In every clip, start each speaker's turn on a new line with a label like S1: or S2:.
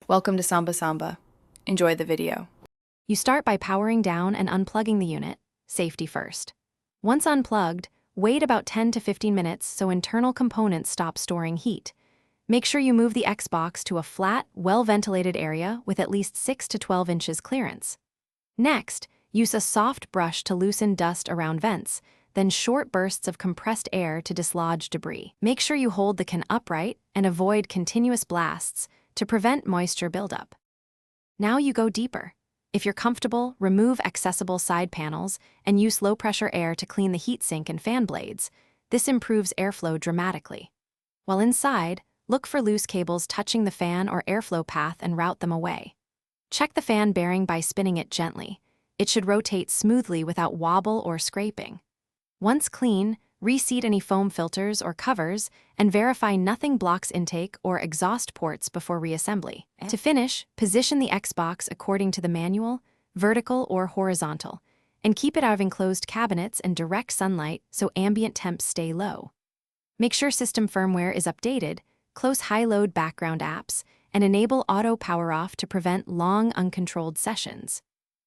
S1: Welcome to Samba Samba. Enjoy the video.
S2: You start by powering down and unplugging the unit, safety first. Once unplugged, wait about 10 to 15 minutes so internal components stop storing heat. Make sure you move the Xbox to a flat, well-ventilated area with at least 6 to 12 inches clearance. Next, use a soft brush to loosen dust around vents, then short bursts of compressed air to dislodge debris. Make sure you hold the can upright and avoid continuous blasts to prevent moisture buildup. Now you go deeper. If you're comfortable, remove accessible side panels and use low-pressure air to clean the heatsink and fan blades. This improves airflow dramatically. While inside, look for loose cables touching the fan or airflow path and route them away. Check the fan bearing by spinning it gently. It should rotate smoothly without wobble or scraping. Once clean, reseat any foam filters or covers and verify nothing blocks intake or exhaust ports before reassembly. To finish, position the Xbox according to the manual, vertical or horizontal, and keep it out of enclosed cabinets and direct sunlight so ambient temps stay low. Make sure system firmware is updated, close high-load background apps, and enable auto power-off to prevent long, uncontrolled sessions.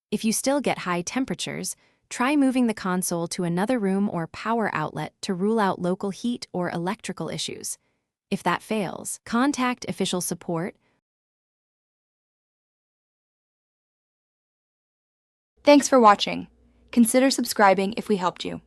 S2: If you still get high temperatures, try moving the console to another room or power outlet to rule out local heat or electrical issues. If that fails, contact official support.
S3: Thanks for watching. Consider subscribing if we helped you.